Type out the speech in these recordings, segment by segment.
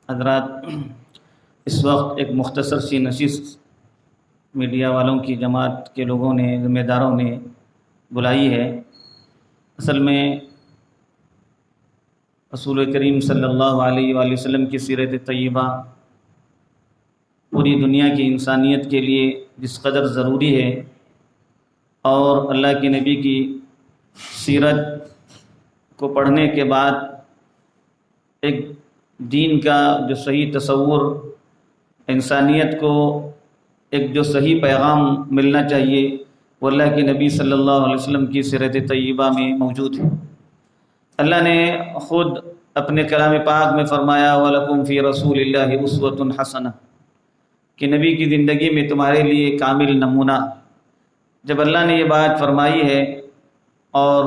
حضرات، اس وقت ایک مختصر سی نشست میڈیا والوں کی جماعت کے لوگوں نے، ذمہ داروں نے بلائی ہے۔ اصل میں رسول کریم صلی اللہ علیہ وآلہ وسلم کی سیرت طیبہ پوری دنیا کی انسانیت کے لیے جس قدر ضروری ہے، اور اللہ کے نبی کی سیرت کو پڑھنے کے بعد ایک دین کا جو صحیح تصور، انسانیت کو ایک جو صحیح پیغام ملنا چاہیے، وہ اللہ کے نبی صلی اللہ علیہ وسلم کی سیرت طیبہ میں موجود ہے۔ اللہ نے خود اپنے کلام پاک میں فرمایا وَلَكُمْ فِي رَسُولِ اللَّهِ أُسْوَةٌ حَسَنَةٌ، کہ نبی کی زندگی میں تمہارے لیے کامل نمونہ۔ جب اللہ نے یہ بات فرمائی ہے اور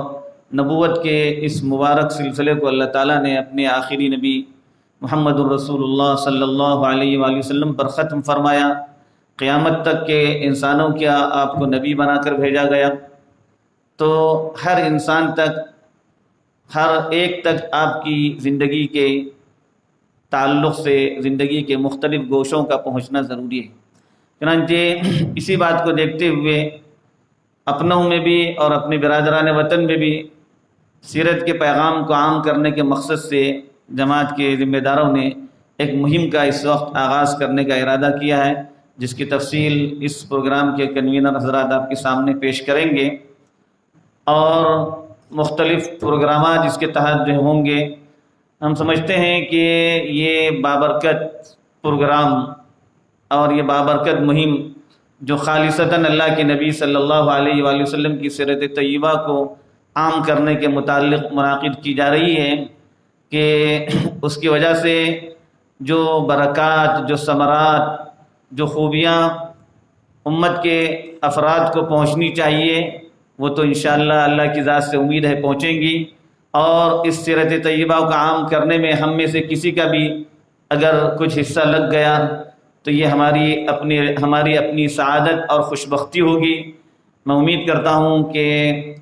نبوت کے اس مبارک سلسلے کو اللہ تعالیٰ نے اپنے آخری نبی محمد الرسول اللہ صلی اللہ علیہ وآلہ وسلم پر ختم فرمایا، قیامت تک کے انسانوں کیا آپ کو نبی بنا کر بھیجا گیا، تو ہر انسان تک، ہر ایک تک آپ کی زندگی کے تعلق سے زندگی کے مختلف گوشوں کا پہنچنا ضروری ہے۔ چنانچہ اسی بات کو دیکھتے ہوئے اپنوں میں بھی اور اپنے برادران وطن میں بھی سیرت کے پیغام کو عام کرنے کے مقصد سے جماعت کے ذمہ داروں نے ایک مہم کا اس وقت آغاز کرنے کا ارادہ کیا ہے، جس کی تفصیل اس پروگرام کے کنوینر حضرات آپ کے سامنے پیش کریں گے، اور مختلف پروگرامات اس کے تحت جو ہوں گے۔ ہم سمجھتے ہیں کہ یہ بابرکت پروگرام اور یہ بابرکت مہم جو خالصتاً اللہ کے نبی صلی اللہ علیہ وآلہ وسلم کی سیرت طیبہ کو عام کرنے کے متعلق منعقد کی جا رہی ہے، کہ اس کی وجہ سے جو برکات، جو ثمرات، جو خوبیاں امت کے افراد کو پہنچنی چاہیے، وہ تو انشاءاللہ اللہ کی ذات سے امید ہے پہنچیں گی۔ اور اس سیرت طیبہ کو عام کرنے میں ہم میں سے کسی کا بھی اگر کچھ حصہ لگ گیا تو یہ ہماری اپنی سعادت اور خوشبختی ہوگی۔ میں امید کرتا ہوں کہ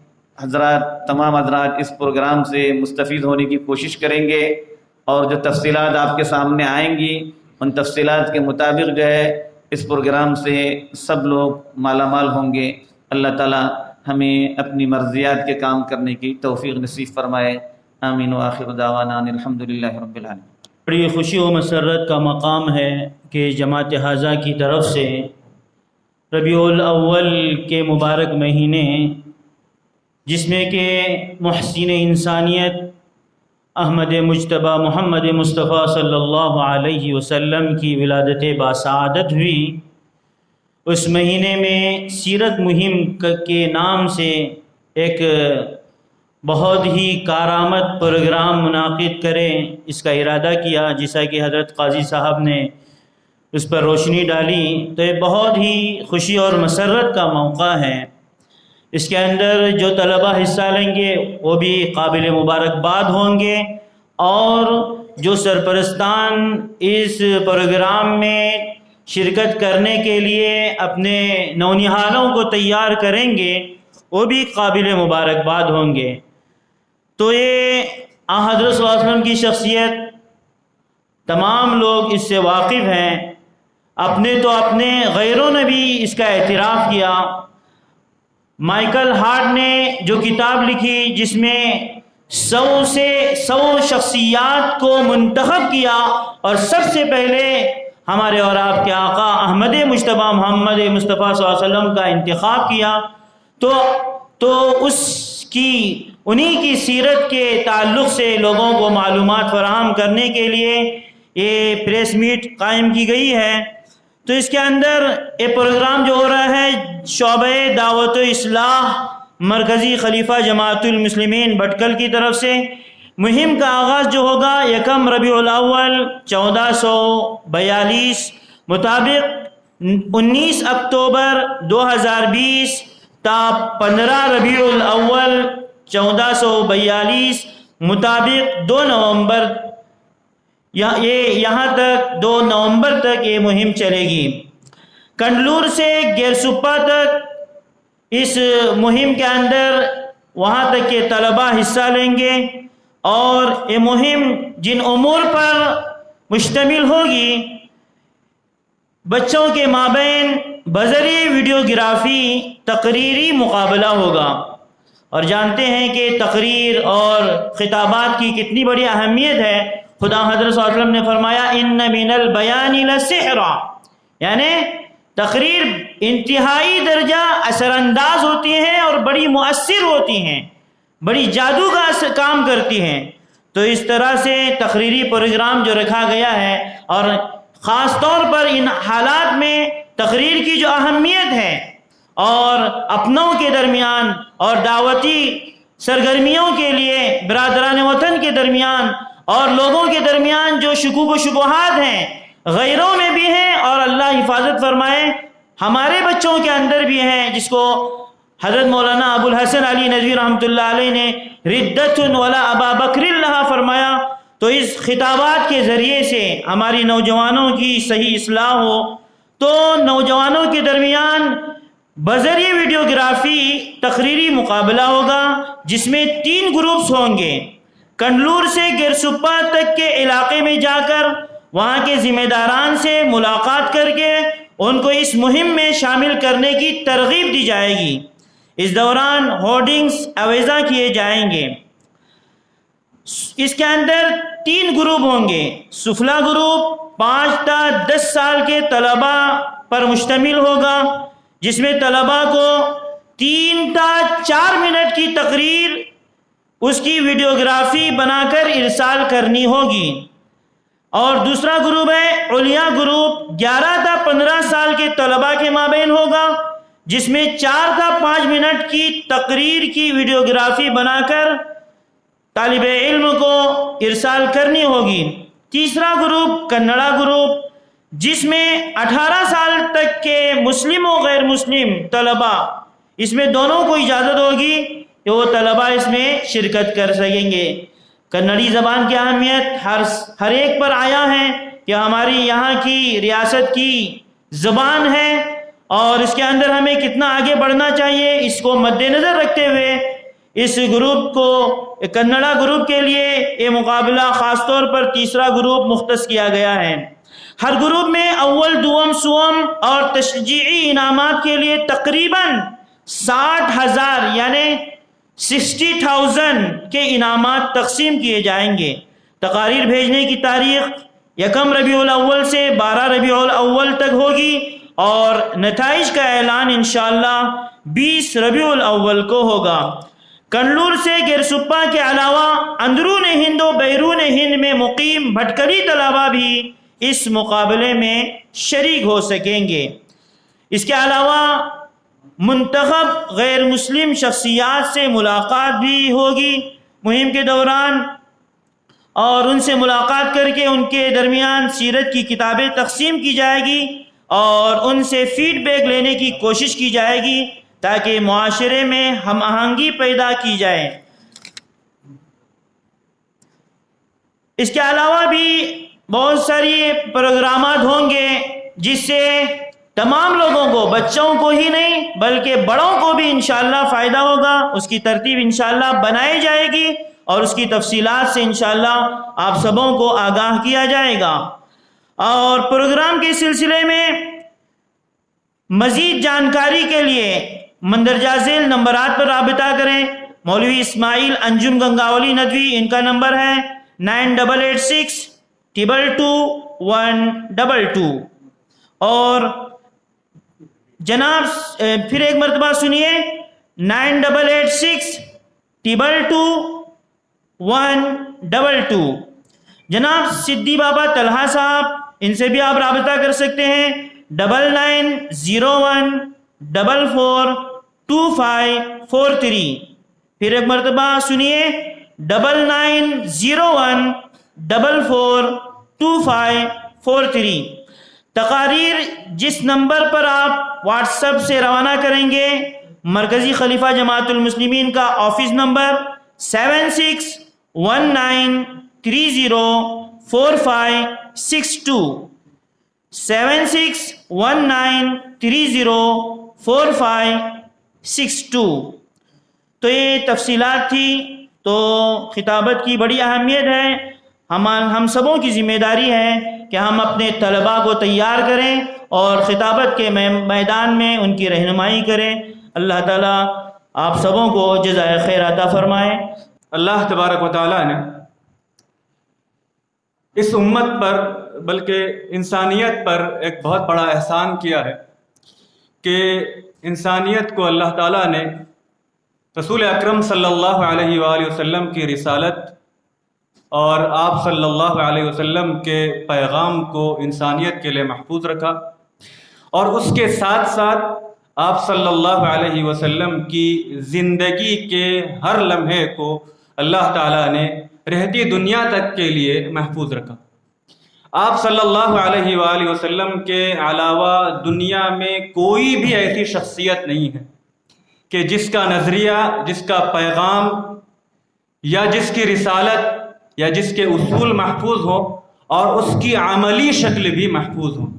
تمام حضرات اس پروگرام سے مستفید ہونے کی کوشش کریں گے، اور جو تفصیلات آپ کے سامنے آئیں گی ان تفصیلات کے مطابق جو ہے اس پروگرام سے سب لوگ مالا مال ہوں گے۔ اللہ تعالی ہمیں اپنی مرضیات کے کام کرنے کی توفیق نصیب فرمائے۔ آمین و آخر دعوانا ان الحمدللہ رب العالمین۔ بڑی خوشی و مسرت کا مقام ہے کہ جماعت ہاذا کی طرف سے ربیع الاول کے مبارک مہینے، جس میں کہ محسن انسانیت احمد مجتبی محمد مصطفیٰ صلی اللہ علیہ وسلم کی ولادت باسعادت ہوئی، اس مہینے میں سیرت مہم کے نام سے ایک بہت ہی کارآمد پروگرام منعقد کریں، اس کا ارادہ کیا، جیسا کہ حضرت قاضی صاحب نے اس پر روشنی ڈالی۔ تو یہ بہت ہی خوشی اور مسرت کا موقع ہے۔ اس کے اندر جو طلبہ حصہ لیں گے وہ بھی قابل مبارکباد ہوں گے، اور جو سرپرستان اس پروگرام میں شرکت کرنے کے لیے اپنے نونہالوں کو تیار کریں گے وہ بھی قابل مبارکباد ہوں گے۔ تو یہ حضرت صلی اللہ علیہ وسلم کی شخصیت تمام لوگ اس سے واقف ہیں، اپنے تو اپنے، غیروں نے بھی اس کا اعتراف کیا۔ مائیکل ہارٹ نے جو کتاب لکھی جس میں 100 شخصیات کو منتخب کیا اور سب سے پہلے ہمارے اور آپ کے آقا احمد مجتبی محمد مصطفیٰ صلی اللہ علیہ وسلم کا انتخاب کیا، تو انہی کی سیرت کے تعلق سے لوگوں کو معلومات فراہم کرنے کے لیے یہ پریس میٹ قائم کی گئی ہے۔ تو اس کے اندر یہ پروگرام جو ہو رہا ہے شعبہ دعوت و اصلاح مرکزی خلیفہ جماعت المسلمین بھٹکل کی طرف سے، مہم کا آغاز جو ہوگا 1 ربیع الاول 1442 مطابق 19 اکتوبر 2020 تا 15 ربیع الاول 1442 مطابق 2 نومبر، یہاں تک 2 نومبر تک یہ مہم چلے گی۔ کنڈلور سے گیرسپا تک اس مہم کے اندر وہاں تک کے طلبہ حصہ لیں گے، اور یہ مہم جن امور پر مشتمل ہوگی۔ بچوں کے مابین بذریعہ ویڈیوگرافی تقریری مقابلہ ہوگا، اور جانتے ہیں کہ تقریر اور خطابات کی کتنی بڑی اہمیت ہے۔ خدا حضرت صلی اللہ علیہ وسلم نے فرمایا ان من البیان لسحرا، یعنی تقریر انتہائی درجہ اثر انداز ہوتی ہیں اور بڑی مؤثر ہوتی ہیں، بڑی جادو کا کام کرتی ہیں۔ تو اس طرح سے تقریری پروگرام جو رکھا گیا ہے، اور خاص طور پر ان حالات میں تقریر کی جو اہمیت ہے، اور اپنوں کے درمیان اور دعوتی سرگرمیوں کے لیے برادران وطن کے درمیان اور لوگوں کے درمیان جو شکوک و شبہات ہیں، غیروں میں بھی ہیں، اور اللہ حفاظت فرمائے ہمارے بچوں کے اندر بھی ہیں، جس کو حضرت مولانا ابو الحسن علی ندوی رحمۃ اللہ علیہ نے ردت ولا ابا بکر اللہ فرمایا۔ تو اس خطابات کے ذریعے سے ہماری نوجوانوں کی صحیح اصلاح ہو، تو نوجوانوں کے درمیان بذریعہ ویڈیوگرافی تقریری مقابلہ ہوگا، جس میں 3 گروپس ہوں گے۔ کنڈلور سے گرسپا تک کے علاقے میں جا کر وہاں کے ذمہ داران سے ملاقات کر کے ان کو اس مہم میں شامل کرنے کی ترغیب دی جائے گی۔ اس دوران ہورڈنگز اویزہ کیے جائیں گے۔ اس کے اندر 3 گروپ ہوں گے۔ سفلا گروپ 5 تا 10 سال کے طلباء پر مشتمل ہوگا، جس میں طلباء کو 3 تا 4 منٹ کی تقریر اس کی ویڈیوگرافی بنا کر ارسال کرنی ہوگی۔ اور دوسرا گروپ ہے علیا گروپ، 11 تا 15 سال کے طلباء کے مابین ہوگا، جس میں 4 تا 5 منٹ کی تقریر کی ویڈیوگرافی بنا کر طالب علم کو ارسال کرنی ہوگی۔ تیسرا گروپ کنڑا گروپ، جس میں 18 سال تک کے مسلم و غیر مسلم طلباء، اس میں دونوں کو اجازت ہوگی کہ وہ طلباء اس میں شرکت کر سکیں گے۔ کنڑی زبان کی اہمیت ہر ایک پر آیا ہے کہ ہماری یہاں کی ریاست کی زبان ہے، اور اس کے اندر ہمیں کتنا آگے بڑھنا چاہیے، اس کو مد نظر رکھتے ہوئے اس گروپ کو، کنڑا گروپ کے لیے یہ مقابلہ خاص طور پر تیسرا گروپ مختص کیا گیا ہے۔ ہر گروپ میں اول، دوم، سوم اور تشجیعی انعامات کے لیے تقریباً 60,000 یعنی 60,000 کے انعامات تقسیم کیے جائیں گے۔ تقاریر بھیجنے کی تاریخ 1 ربیع الاول سے 12 ربیع الاول تک ہوگی، اور نتائج کا اعلان انشاءاللہ 20 ربیع الاول کو ہوگا۔ کنڈلور سے گرسپا کے علاوہ اندرون ہند و بیرون ہند میں مقیم بھٹکلی طلباء بھی اس مقابلے میں شریک ہو سکیں گے۔ اس کے علاوہ منتخب غیر مسلم شخصیات سے ملاقات بھی ہوگی مہم کے دوران، اور ان سے ملاقات کر کے ان کے درمیان سیرت کی کتابیں تقسیم کی جائے گی، اور ان سے فیڈ بیک لینے کی کوشش کی جائے گی تاکہ معاشرے میں ہم آہنگی پیدا کی جائے۔ اس کے علاوہ بھی بہت ساری پروگرامات ہوں گے، جس سے تمام لوگوں کو، بچوں کو ہی نہیں بلکہ بڑوں کو بھی انشاءاللہ فائدہ ہوگا۔ اس کی ترتیب انشاءاللہ بنائی جائے گی، اور اس کی تفصیلات سے انشاءاللہ آپ سبوں کو آگاہ کیا جائے گا۔ اور پروگرام کے سلسلے میں مزید جانکاری کے لیے مندرجہ ذیل نمبرات پر رابطہ کریں۔ مولوی اسماعیل انجم گنگاولی ندوی، ان کا نمبر ہے 9886 222 122۔ اور جناب پھر ایک مرتبہ سنیے 9886 222 122۔ جناب صدی بابا طلحہ صاحب، ان سے بھی آپ رابطہ کر سکتے ہیں 9901 44 2543۔ پھر ایک مرتبہ سنیے 9901 44 2543۔ تقاریر جس نمبر پر آپ واٹس ایپ سے روانہ کریں گے، مرکزی خلیفہ جماعت المسلمین کا آفس نمبر 7619304562 7619304562۔ تو یہ تفصیلات تھی۔ تو خطابت کی بڑی اہمیت ہے، ہم سبوں کی ذمہ داری ہے کہ ہم اپنے طلباء کو تیار کریں اور خطابت کے میدان میں ان کی رہنمائی کریں۔ اللہ تعالیٰ آپ سبوں کو جزائے خیر عطا فرمائے۔ اللہ تبارک و تعالیٰ نے اس امت پر بلکہ انسانیت پر ایک بہت بڑا احسان کیا ہے کہ انسانیت کو اللہ تعالیٰ نے رسول اکرم صلی اللہ علیہ وآلہ وسلم کی رسالت اور آپ صلی اللہ علیہ وسلم کے پیغام کو انسانیت کے لیے محفوظ رکھا، اور اس کے ساتھ ساتھ آپ صلی اللہ علیہ وسلم کی زندگی کے ہر لمحے کو اللہ تعالیٰ نے رہتی دنیا تک کے لیے محفوظ رکھا۔ آپ صلی اللہ علیہ وآلہ وسلم کے علاوہ دنیا میں کوئی بھی ایسی شخصیت نہیں ہے کہ جس کا نظریہ، جس کا پیغام یا جس کی رسالت یا جس کے اصول محفوظ ہوں اور اس کی عملی شکل بھی محفوظ ہوں۔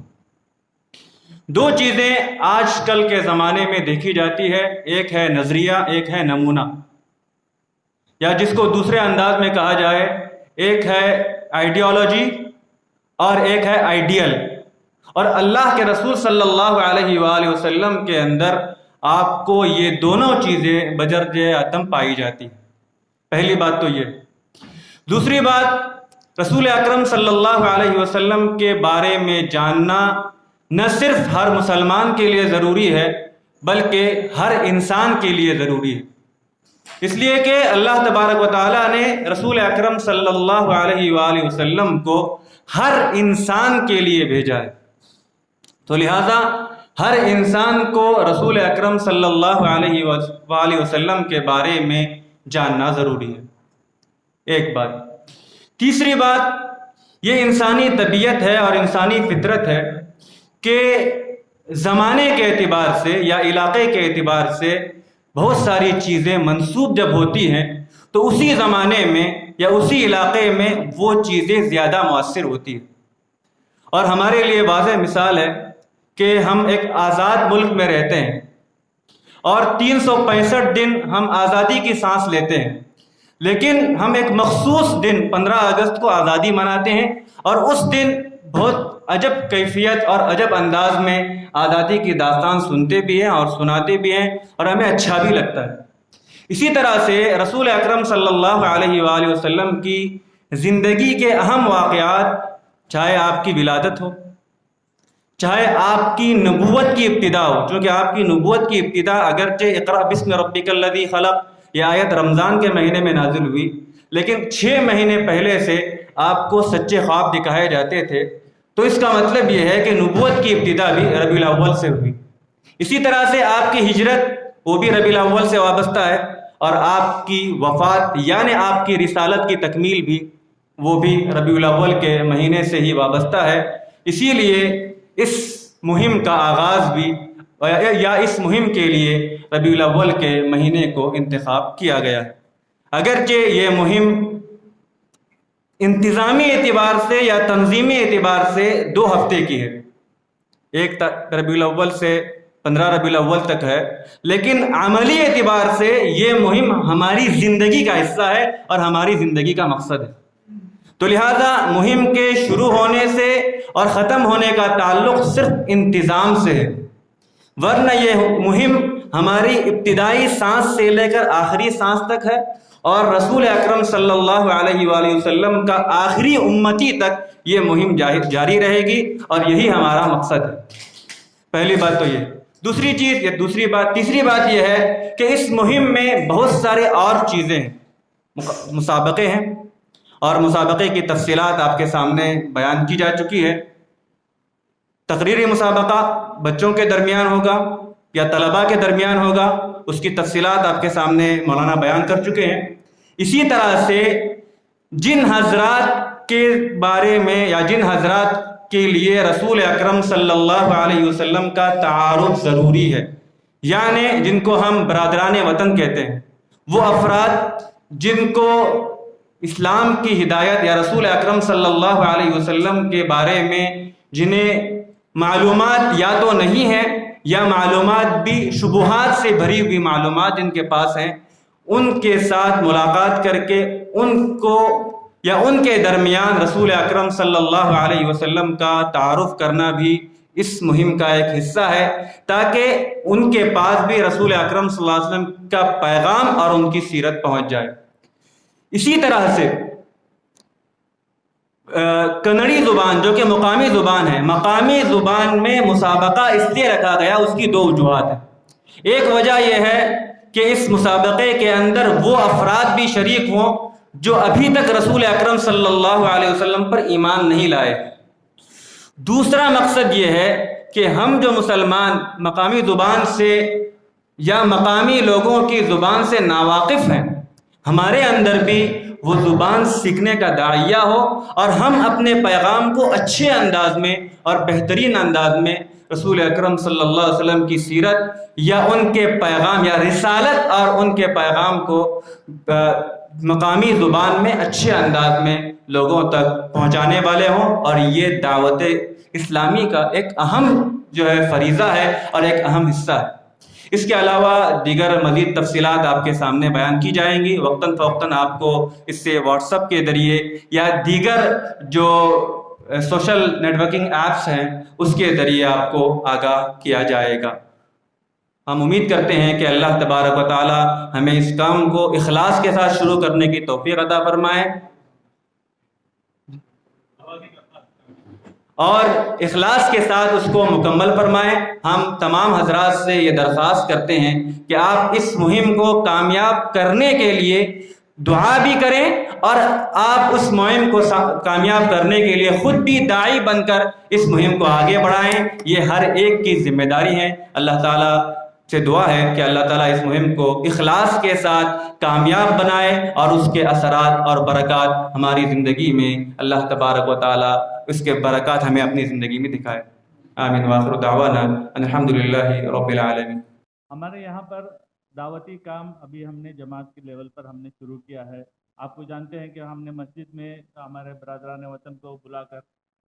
دو چیزیں آج کل کے زمانے میں دیکھی جاتی ہے، ایک ہے نظریہ، ایک ہے نمونہ، یا جس کو دوسرے انداز میں کہا جائے ایک ہے آئیڈیالوجی اور ایک ہے آئیڈیل۔ اور اللہ کے رسول صلی اللہ علیہ وآلہ وسلم کے اندر آپ کو یہ دونوں چیزیں بجرد عتم پائی جاتی ہیں۔ پہلی بات تو یہ۔ دوسری بات، رسول اکرم صلی اللہ علیہ وسلم کے بارے میں جاننا نہ صرف ہر مسلمان کے لیے ضروری ہے بلکہ ہر انسان کے لیے ضروری ہے، اس لیے کہ اللہ تبارک و تعالیٰ نے رسول اکرم صلی اللہ علیہ وآلہ وسلم کو ہر انسان کے لیے بھیجا ہے، تو لہٰذا ہر انسان کو رسول اکرم صلی اللہ علیہ وآلہ وسلم کے بارے میں جاننا ضروری ہے، ایک بات۔ تیسری بات، یہ انسانی طبیعت ہے اور انسانی فطرت ہے کہ زمانے کے اعتبار سے یا علاقے کے اعتبار سے بہت ساری چیزیں منسوب جب ہوتی ہیں تو اسی زمانے میں یا اسی علاقے میں وہ چیزیں زیادہ مؤثر ہوتی ہیں۔ اور ہمارے لیے واضح مثال ہے کہ ہم ایک آزاد ملک میں رہتے ہیں اور 365 دن ہم آزادی کی سانس لیتے ہیں، لیکن ہم ایک مخصوص دن 15 اگست کو آزادی مناتے ہیں اور اس دن بہت عجب کیفیت اور عجب انداز میں آزادی کی داستان سنتے بھی ہیں اور سناتے بھی ہیں اور ہمیں اچھا بھی لگتا ہے۔ اسی طرح سے رسول اکرم صلی اللہ علیہ وآلہ وسلم کی زندگی کے اہم واقعات، چاہے آپ کی ولادت ہو، چاہے آپ کی نبوت کی ابتدا ہو، چونکہ آپ کی نبوت کی ابتدا اگرچہ اقرأ بسم ربک الذی خلق یہ آیت رمضان کے مہینے میں نازل ہوئی، لیکن 6 مہینے پہلے سے آپ کو سچے خواب دکھائے جاتے تھے، تو اس کا مطلب یہ ہے کہ نبوت کی ابتدا بھی ربیع الاول سے ہوئی۔ اسی طرح سے آپ کی ہجرت وہ بھی ربیع الاول سے وابستہ ہے، اور آپ کی وفات یعنی آپ کی رسالت کی تکمیل بھی وہ بھی ربیع الاول کے مہینے سے ہی وابستہ ہے۔ اسی لیے اس مہم کا آغاز بھی یا اس مہم کے لیے ربیع الاول کے مہینے کو انتخاب کیا گیا ہے، اگرچہ یہ مہم انتظامی اعتبار سے یا تنظیمی اعتبار سے 2 ہفتے کی ہے، ایک ربیع الاول سے 15 ربیع الاول تک ہے، لیکن عملی اعتبار سے یہ مہم ہماری زندگی کا حصہ ہے اور ہماری زندگی کا مقصد ہے، تو لہٰذا مہم کے شروع ہونے سے اور ختم ہونے کا تعلق صرف انتظام سے ہے، ورنہ یہ مہم ہماری ابتدائی سانس سے لے کر آخری سانس تک ہے، اور رسول اکرم صلی اللہ علیہ وآلہ وسلم کا آخری امتی تک یہ مہم جاری رہے گی، اور یہی ہمارا مقصد ہے۔ پہلی بات تو یہ۔ تیسری بات یہ ہے کہ اس مہم میں بہت سارے اور چیزیں ہیں، مسابقے ہیں، اور مسابقے کی تفصیلات آپ کے سامنے بیان کی جا چکی ہے۔ تقریری مسابقہ بچوں کے درمیان ہوگا یا طلباء کے درمیان ہوگا، اس کی تفصیلات آپ کے سامنے مولانا بیان کر چکے ہیں۔ اسی طرح سے جن حضرات کے بارے میں یا جن حضرات کے لیے رسول اکرم صلی اللہ علیہ وسلم کا تعارف ضروری ہے، یعنی جن کو ہم برادران وطن کہتے ہیں، وہ افراد جن کو اسلام کی ہدایت یا رسول اکرم صلی اللہ علیہ وسلم کے بارے میں جنہیں معلومات یا تو نہیں ہیں یا معلومات بھی شبہات سے بھری ہوئی معلومات جن کے پاس ہیں، ان کے ساتھ ملاقات کر کے ان کو یا ان کے درمیان رسول اکرم صلی اللہ علیہ وسلم کا تعارف کرنا بھی اس مہم کا ایک حصہ ہے، تاکہ ان کے پاس بھی رسول اکرم صلی اللہ علیہ وسلم کا پیغام اور ان کی سیرت پہنچ جائے۔ اسی طرح سے کنڑی زبان جو کہ مقامی زبان ہے، مقامی زبان میں مسابقہ اس لیے رکھا گیا، اس کی دو وجوہات ہیں۔ ایک وجہ یہ ہے کہ اس مسابقے کے اندر وہ افراد بھی شریک ہوں جو ابھی تک رسول اکرم صلی اللہ علیہ وسلم پر ایمان نہیں لائے۔ دوسرا مقصد یہ ہے کہ ہم جو مسلمان مقامی زبان سے یا مقامی لوگوں کی زبان سے ناواقف ہیں، ہمارے اندر بھی وہ زبان سیکھنے کا داعیہ ہو اور ہم اپنے پیغام کو اچھے انداز میں اور بہترین انداز میں رسول اکرم صلی اللہ علیہ وسلم کی سیرت یا ان کے پیغام یا رسالت اور ان کے پیغام کو مقامی زبان میں اچھے انداز میں لوگوں تک پہنچانے والے ہوں، اور یہ دعوت اسلامی کا ایک اہم جو ہے فریضہ ہے اور ایک اہم حصہ ہے۔ اس کے علاوہ دیگر مزید تفصیلات آپ کے سامنے بیان کی جائیں گی، وقتاً فوقتاً آپ کو اس سے واٹس ایپ کے ذریعے یا دیگر جو سوشل نیٹورکنگ ایپس ہیں اس کے ذریعے آپ کو آگاہ کیا جائے گا۔ ہم امید کرتے ہیں کہ اللہ تبارک و تعالی ہمیں اس کام کو اخلاص کے ساتھ شروع کرنے کی توفیق عطا فرمائے، اور اخلاص کے ساتھ اس کو مکمل فرمائیں۔ ہم تمام حضرات سے یہ درخواست کرتے ہیں کہ آپ اس مہم کو کامیاب کرنے کے لیے دعا بھی کریں، اور آپ اس مہم کو کامیاب کرنے کے لیے خود بھی داعی بن کر اس مہم کو آگے بڑھائیں۔ یہ ہر ایک کی ذمہ داری ہے۔ اللہ تعالیٰ سے دعا ہے کہ اللہ تعالیٰ اس مہم کو اخلاص کے ساتھ کامیاب بنائے، اور اس کے اثرات اور برکات ہماری زندگی میں اللہ تبارک و تعالیٰ اس کے برکات ہمیں اپنی زندگی میں دکھائے۔ آمین وآخر دعوانا الحمدللہ رب العالمین۔ ہمارے یہاں پر دعوتی کام ابھی ہم نے جماعت کے لیول پر ہم نے شروع کیا ہے۔ آپ کو جانتے ہیں کہ ہم نے مسجد میں ہمارے برادران وطن کو بلا کر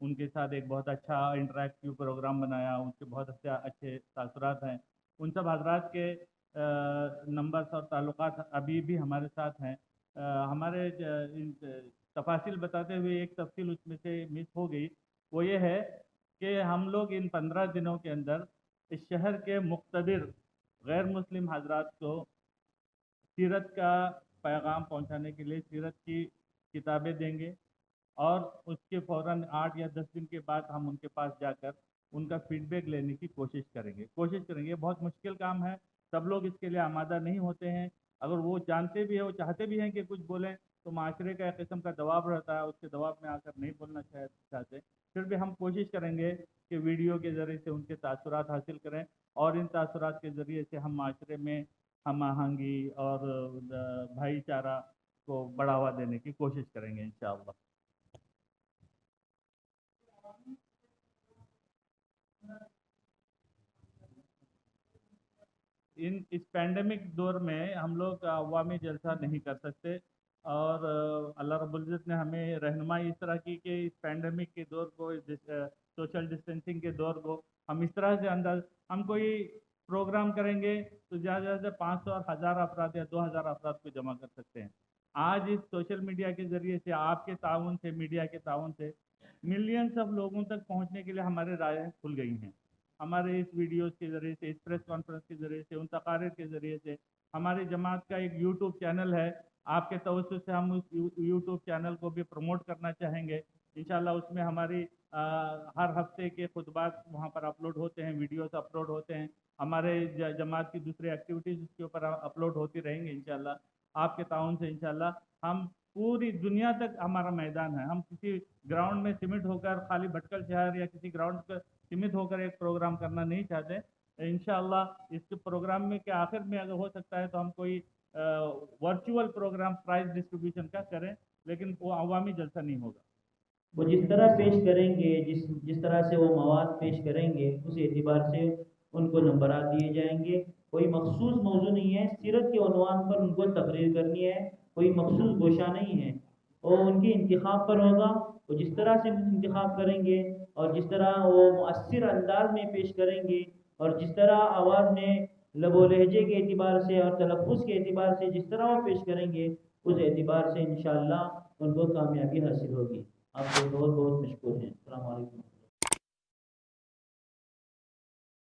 ان کے ساتھ ایک بہت اچھا انٹریکٹیو پروگرام بنایا، ان کے بہت اچھے تاثرات ہیں۔ ان سب حضرات کے نمبرز اور تعلقات ابھی بھی ہمارے ساتھ ہیں۔ ہمارے تفاصیل بتاتے ہوئے ایک تفصیل اس میں سے مس ہو گئی، وہ یہ ہے کہ ہم لوگ ان 15 دنوں کے اندر اس شہر کے مقتدر غیر مسلم حضرات کو سیرت کا پیغام پہنچانے کے لیے سیرت کی کتابیں دیں گے، اور اس کے فوراً 8 یا 10 دن کے بعد ہم ان کے پاس جا کر ان کا فیڈ بیک لینے کی کوشش کریں گے۔ بہت مشکل کام ہے، سب لوگ اس کے لیے آمادہ نہیں ہوتے ہیں۔ اگر وہ جانتے بھی ہیں، وہ چاہتے بھی ہیں کہ کچھ بولیں، تو معاشرے کا ایک قسم کا دباؤ رہتا ہے، اس کے دباؤ میں آ کر نہیں بولنا چاہتے۔ پھر بھی ہم کوشش کریں گے کہ ویڈیو کے ذریعے سے ان کے تاثرات حاصل کریں، اور ان تاثرات کے ذریعے سے ہم معاشرے میں ہم آہنگی اور بھائی چارہ کو بڑھاوا دینے کی کوشش کریں گے انشاءاللہ۔ اس پینڈیمک دور میں ہم لوگ عوامی جلسہ نہیں کر سکتے، اور اللہ رب العزت نے ہمیں رہنمائی اس طرح کی کہ اس پینڈیمک کے دور کو، سوشل ڈسٹینسنگ کے دور کو ہم اس طرح سے ہم کوئی پروگرام کریں گے تو زیادہ سے زیادہ 500 اور 1000 افراد یا 2000 افراد کو جمع کر سکتے ہیں۔ آج اس سوشل میڈیا کے ذریعے سے، آپ کے تعاون سے، میڈیا کے تعاون سے ملینس آف لوگوں تک پہنچنے کے لیے ہمارے راہیں کھل گئی ہیں۔ ہمارے اس ویڈیوز کے ذریعے سے، اس پریس کانفرنس کے ذریعے سے، ان تقاریر کے ذریعے سے، ہماری جماعت کا ایک یوٹیوب چینل ہے، آپ کے توسط سے ہم اس یوٹیوب چینل کو بھی پروموٹ کرنا چاہیں گے انشاءاللہ۔ اس میں ہماری ہر ہفتے کے خطبات وہاں پر اپلوڈ ہوتے ہیں، ویڈیوز اپلوڈ ہوتے ہیں، ہمارے جماعت کی دوسری ایکٹیویٹیز اس کے اوپر اپلوڈ ہوتی رہیں گے انشاءاللہ۔ آپ کے تعاون سے انشاءاللہ ہم پوری دنیا تک ہمارا میدان ہے۔ ہم کسی گراؤنڈ میں سمٹ ہو کر، خالی بھٹکل شہر یا کسی گراؤنڈ پر سمت ہو کر ایک پروگرام کرنا نہیں چاہتے۔ انشاءاللہ اس کے پروگرام میں کے آخر میں اگر ہو سکتا ہے تو ہم کوئی ورچوئل پروگرام پرائز ڈسٹریبیوشن کا کریں، لیکن وہ عوامی جلسہ نہیں ہوگا۔ وہ جس طرح پیش کریں گے، جس طرح سے وہ مواد پیش کریں گے، اس اعتبار سے ان کو نمبرات دیے جائیں گے۔ کوئی مخصوص موضوع نہیں ہے، سیرت کے عنوان پر ان کو تقریر کرنی ہے، کوئی مخصوص گوشہ نہیں ہے، اور ان کے انتخاب پر ہوگا۔ وہ جس طرح سے انتخاب کریں گے اور جس طرح وہ مؤثر انداز میں پیش کریں گے، اور جس طرح آواز میں لب و لہجے کے اعتبار سے اور تلفظ کے اعتبار سے جس طرح وہ پیش کریں گے، اس اعتبار سے انشاءاللہ ان کو کامیابی حاصل ہوگی. آپ کو بہت بہت مشکور ہیں. السلام علیکم.